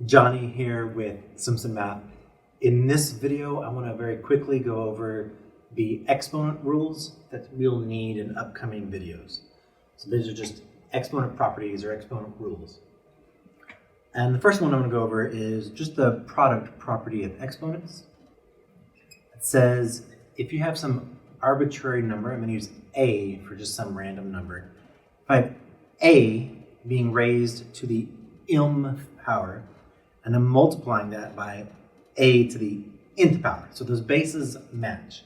Johnny here with Simpson Math. In this video, I want to very quickly go over the exponent rules that we'll need in upcoming videos. So these are just exponent properties or exponent rules. And the first one I'm going to go over is just the product property of exponents. It says if you have some arbitrary number, I'm going to use a for just some random number. If I have a being raised to the mth power, and I'm multiplying that by a to the nth power. So those bases match.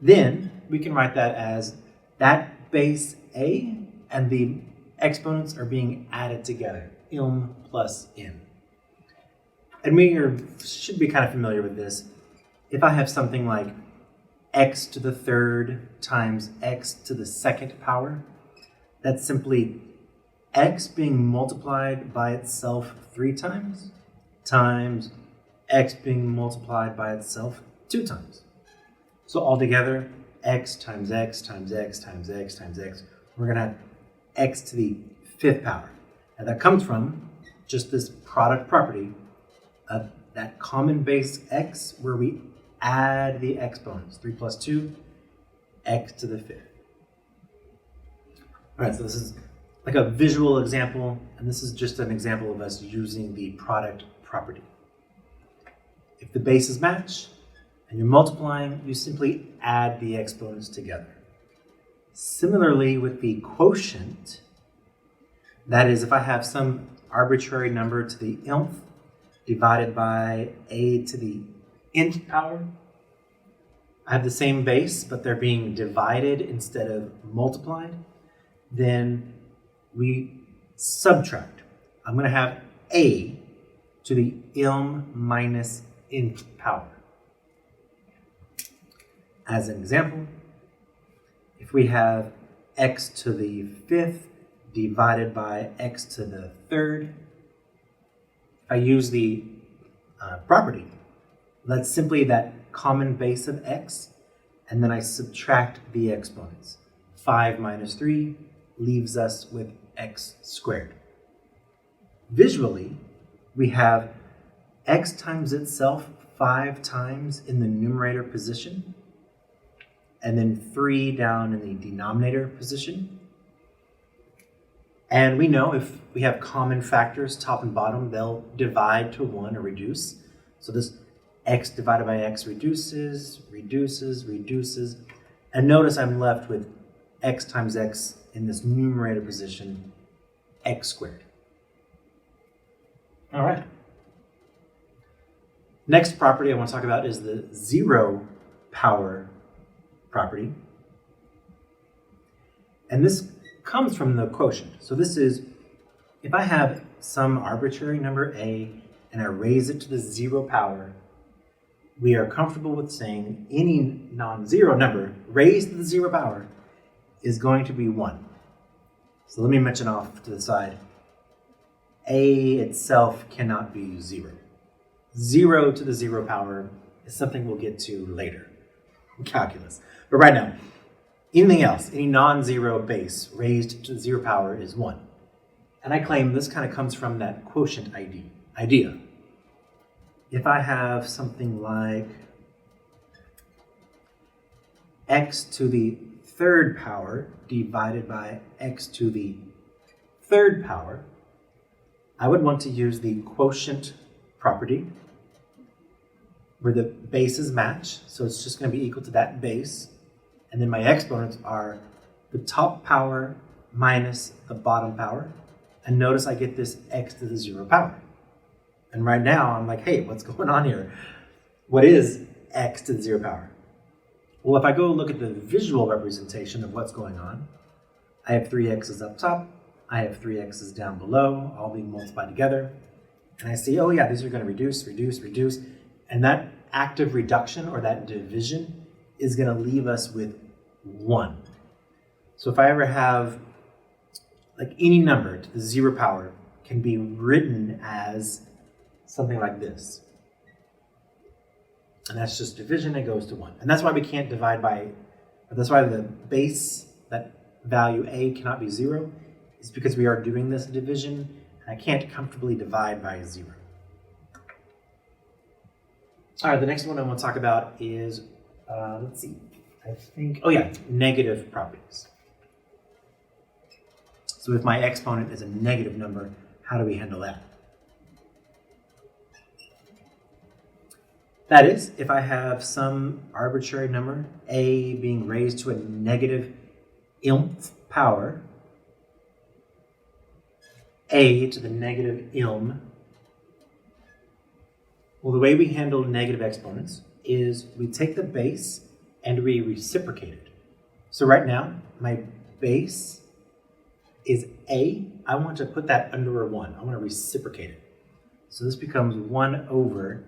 Then we can write that as that base a and the exponents are being added together, plus n. And we should be kind of familiar with this. If I have something like x to the third times x to the second power, that's simply x being multiplied by itself 3 times x being multiplied by itself 2 times. So altogether, x times x times x times x times x, we're going to have x to the 5th power. And that comes from just this product property of that common base x where we add the exponents, 3 plus 2, x to the 5th. All right, so this is like a visual example, and this is just an example of us using the product property. If the bases match and you're multiplying, you simply add the exponents together. Similarly with the quotient, that is, if I have some arbitrary number to the nth divided by a to the nth power, I have the same base, but they're being divided instead of multiplied, then we subtract. I'm going to have a to the minus nth power. As an example, if we have x to the 5th divided by x to the 3rd, I use the property. That's simply that common base of x, and then I subtract the exponents. 5 minus 3 leaves us with x squared. Visually, we have x times itself 5 times in the numerator position, and then 3 down in the denominator position. And we know if we have common factors, top and bottom, they'll divide to 1 or reduce. So this x divided by x reduces, and notice I'm left with x times x in this numerator position, x squared. All right. Next property I want to talk about is the 0 power property. And this comes from the quotient. So this is, if I have some arbitrary number a and I raise it to the 0 power, we are comfortable with saying any non-zero number raised to the 0 power is going to be 1. So let me mention off to the side, a itself cannot be 0. 0 to the 0 power is something we'll get to later in calculus. But right now, anything else, any non-zero base raised to the 0 power is 1. And I claim this kind of comes from that quotient idea. If I have something like x to the 3rd power divided by x to the 3rd power, I would want to use the quotient property where the bases match. So it's just going to be equal to that base. And then my exponents are the top power minus the bottom power. And notice I get this x to the 0 power. And right now I'm like, hey, what's going on here? What is x to the 0 power? Well, if I go look at the visual representation of what's going on, I have 3 x's up top, I have 3 x's down below, all being multiplied together. And I see, oh yeah, these are going to reduce. And that active reduction or that division is going to leave us with 1. So if I ever have, like any number to the 0 power can be written as something like this. And that's just division, it goes to 1. And that's why we can't divide by, that's why the base, that value a cannot be 0, is because we are doing this division, and I can't comfortably divide by 0. All right, the next one I want to talk about is, let's see, oh yeah, negative properties. So if my exponent is a negative number, how do we handle that? That is, if I have some arbitrary number, a being raised to a negative ilmth power, a to the negative ilm. Well, the way we handle negative exponents is we take the base and we reciprocate it. So right now, my base is a. I want to put that under a 1. I want to reciprocate it. So this becomes 1 over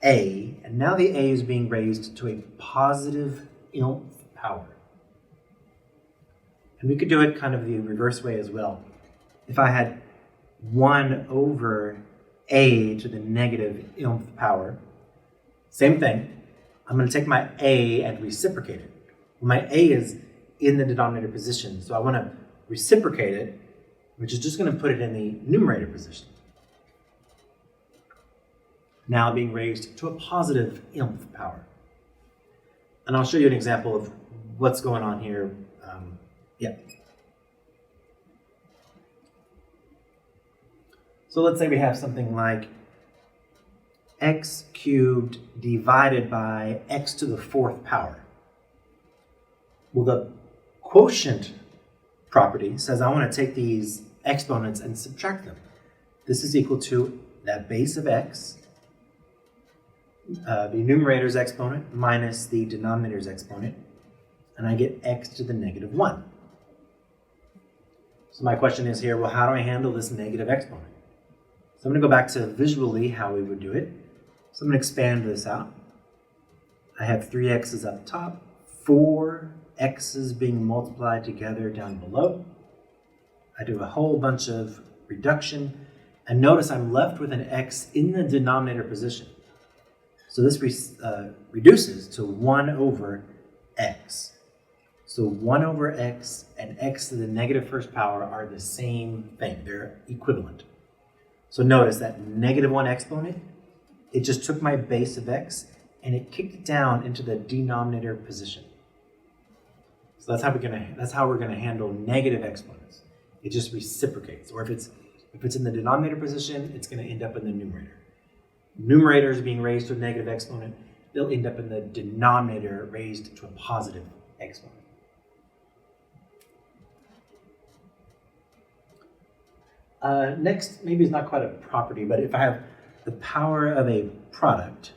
a, and now the a is being raised to a positive ilmth power. And we could do it kind of the reverse way as well. If I had 1 over a to the negative ilmth power, same thing. I'm going to take my a and reciprocate it. My a is in the denominator position, so I want to reciprocate it, which is just going to put it in the numerator position. Now being raised to a positive ilmth power. And I'll show you an example of what's going on here. So let's say we have something like x cubed divided by x to the 4th power. Well, the quotient property says I want to take these exponents and subtract them. This is equal to that base of x, the numerator's exponent minus the denominator's exponent, and I get x to the negative 1. So my question is here, well, how do I handle this negative exponent? So I'm going to go back to visually how we would do it. So I'm going to expand this out. I have 3 x's up top, 4 x's being multiplied together down below. I do a whole bunch of reduction, and notice I'm left with an x in the denominator position. So this reduces to 1 over x. So 1 over x and x to the negative 1st power are the same thing. They're equivalent. So notice that negative 1 exponent, it just took my base of x and it kicked it down into the denominator position. So that's how we're gonna handle negative exponents. It just reciprocates. Or if it's in the denominator position, it's gonna end up in the numerator. Numerator is being raised to a negative exponent, they'll end up in the denominator raised to a positive exponent. Next, maybe it's not quite a property, but if I have the power of a product,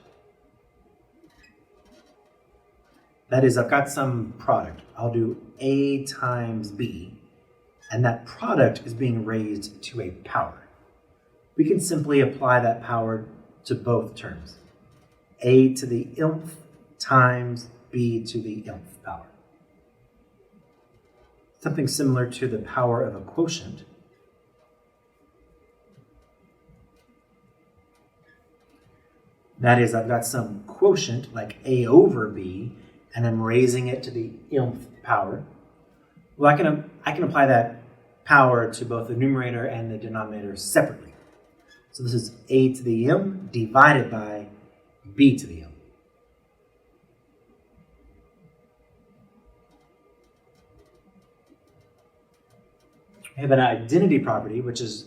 that is, I've got some product. I'll do a times b, and that product is being raised to a power. We can simply apply that power to both terms. A to the ilmth times b to the ilmth power. Something similar to the power of a quotient. That is, I've got some quotient like a over b, and I'm raising it to the ilmth power. Well, I can apply that power to both the numerator and the denominator separately. So this is a to the m divided by b to the m. I have an identity property, which is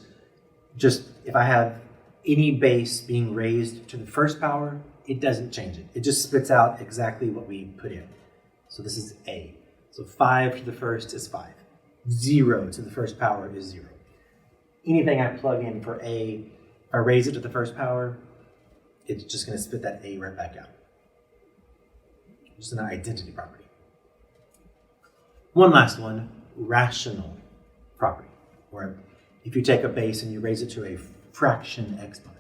just if I have any base being raised to the 1st power, it doesn't change it. It just spits out exactly what we put in. So this is a. So 5 to the 1st is 5. 0 to the 1st power is 0. Anything I plug in for a, if I raise it to the 1st power, it's just going to spit that a right back out. Just an identity property. One last one, rational property, where if you take a base and you raise it to a fraction exponent.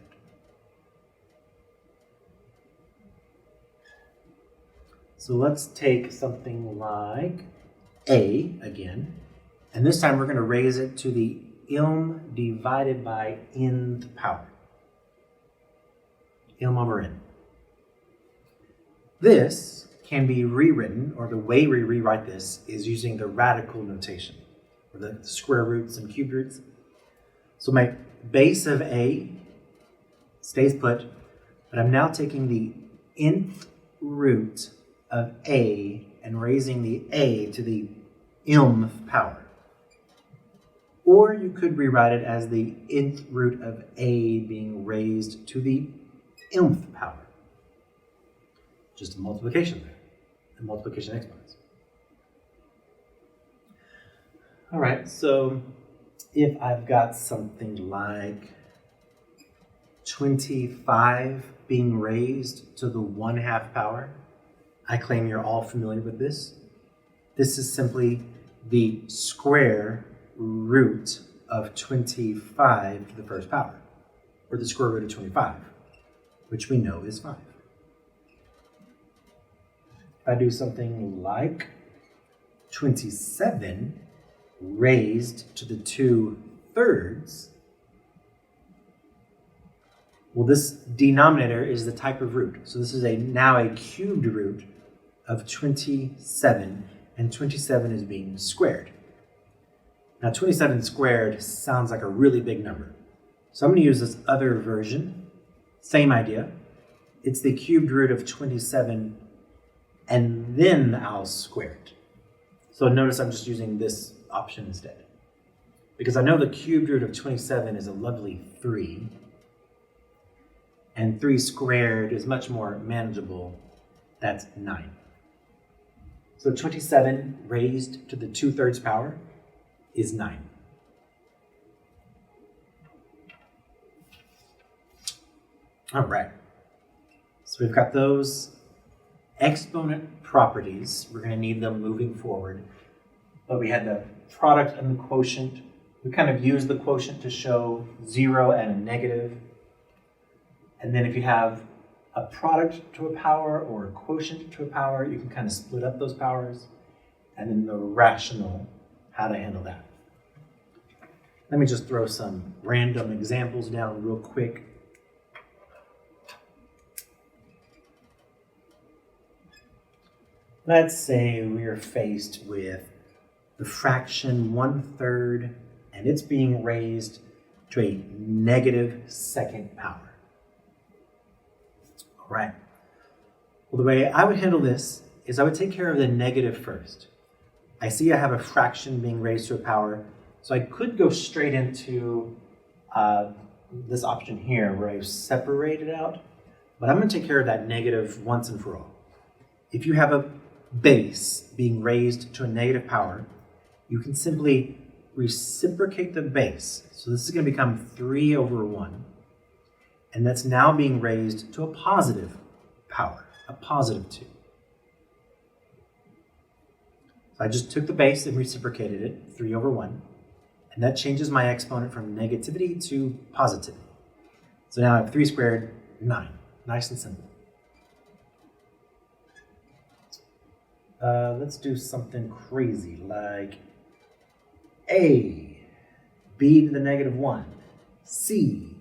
So let's take something like a again, and this time we're going to raise it to the ilm divided by nth power. Ilm over n. This can be rewritten, or the way we rewrite this is using the radical notation, or the square roots and cube roots. So my base of a stays put, But I'm now taking the nth root of a and raising the a to the mth power. Or you could rewrite it as the nth root of a being raised to the mth power. Just a multiplication there, a multiplication exponents. All right, so if I've got something like 25 being raised to the 1/2 power, I claim you're all familiar with this. This is simply the square root of 25 to the first power, or the square root of 25, which we know is 5. If I do something like 27 raised to the 2/3, well, this denominator is the type of root. So this is now a cubed root of 27, and 27 is being squared. Now 27 squared sounds like a really big number. So I'm going to use this other version. Same idea. It's the cubed root of 27, and then I'll square it. So notice I'm just using this option instead, because I know the cubed root of 27 is a lovely 3, and 3 squared is much more manageable. That's 9. So 27 raised to the 2/3 power is 9. All right, so we've got those exponent properties. We're going to need them moving forward. But we had the product and the quotient. We kind of use the quotient to show 0 and a negative. And then if you have a product to a power or a quotient to a power, you can kind of split up those powers. And then the rational, how to handle that. Let me just throw some random examples down real quick. Let's say we are faced with the fraction 1/3, and it's being raised to a negative second power. All right. Well, the way I would handle this is I would take care of the negative first. I see I have a fraction being raised to a power, so I could go straight into this option here where I've separated out, but I'm going to take care of that negative once and for all. If you have a base being raised to a negative power, you can simply reciprocate the base. So this is going to become 3/1, and that's now being raised to a positive power, a positive 2. So I just took the base and reciprocated it, 3/1, and that changes my exponent from negativity to positivity. So now I have 3 squared, 9. Nice and simple. Let's do something crazy like a, b to the negative 1, c,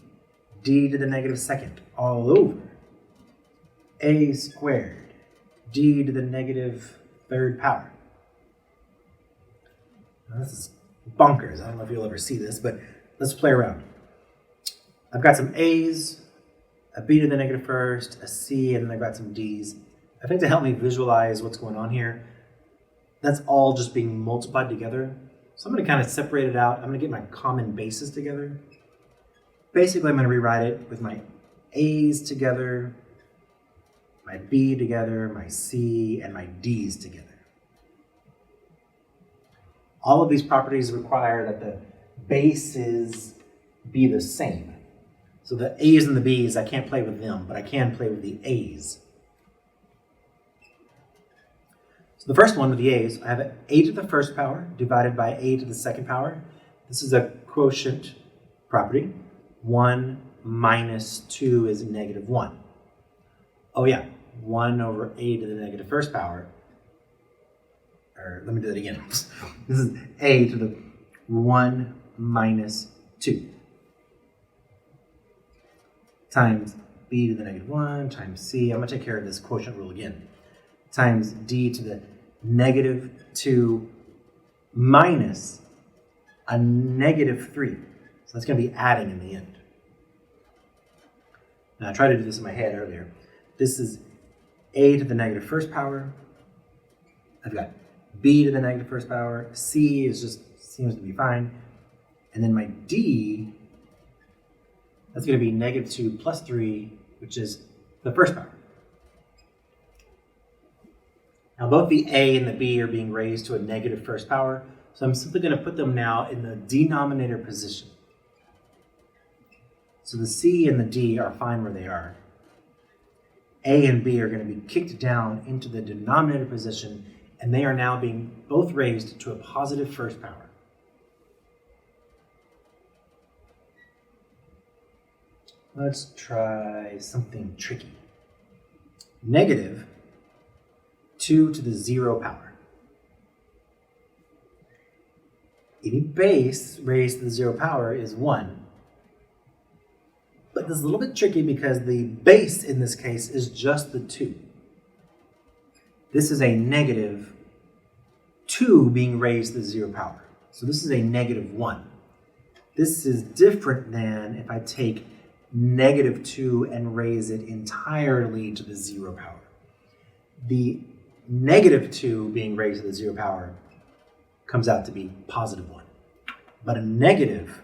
d to the negative second, all over a squared, d to the negative third power. Now, this is bonkers. I don't know if you'll ever see this, but let's play around. I've got some a's, a b to the negative first, a c, and then I've got some d's. I think to help me visualize what's going on here, that's all just being multiplied together. So I'm going to kind of separate it out. I'm going to get my common bases together. Basically, I'm going to rewrite it with my a's together, my b together, my c, and my d's together. All of these properties require that the bases be the same. So the a's and the b's, I can't play with them, but I can play with the a's. So the first one with the a's, I have a to the first power divided by a to the second power. This is a quotient property. 1 minus 2 is negative 1. Oh yeah, 1 over a to the negative first power. Or let me do that again. This is a to the 1 minus 2 times b to the negative 1 times c. I'm going to take care of this quotient rule again. Times d to the negative 2 minus a negative 3. So that's going to be adding in the end. Now I tried to do this in my head earlier. This is a to the negative first power. I've got b to the negative first power. C is just seems to be fine. And then my d, that's going to be negative 2 plus 3, which is the first power. Now both the a and the b are being raised to a negative first power, so I'm simply going to put them now in the denominator position. So the c and the d are fine where they are. A and b are going to be kicked down into the denominator position, and they are now being both raised to a positive first power. Let's try something tricky. Negative 2 to the 0 power. Any base raised to the 0 power is 1. But this is a little bit tricky because the base in this case is just the 2. This is a negative 2 being raised to the 0 power. So this is a negative 1. This is different than if I take negative 2 and raise it entirely to the 0 power. The negative 2 being raised to the 0 power comes out to be positive 1. But a negative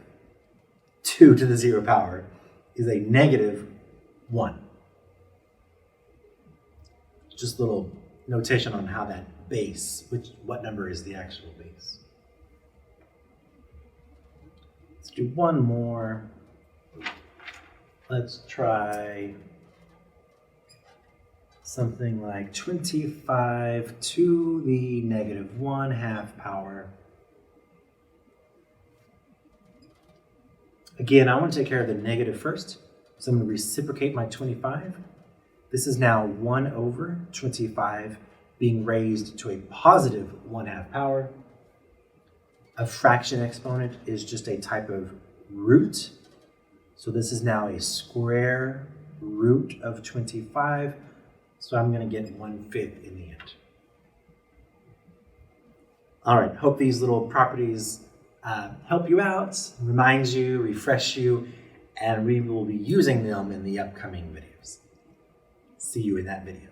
2 to the 0 power is a negative 1. Just a little notation on how that base, what number is the actual base. Let's do one more. Let's try something like 25 to the negative 1/2 power. Again, I want to take care of the negative first, so I'm going to reciprocate my 25. This is now 1 over 25 being raised to a positive 1/2 power. A fraction exponent is just a type of root. So this is now a square root of 25. So I'm going to get 1/5 in the end. All right, hope these little properties help you out, remind you, refresh you, and we will be using them in the upcoming videos. See you in that video.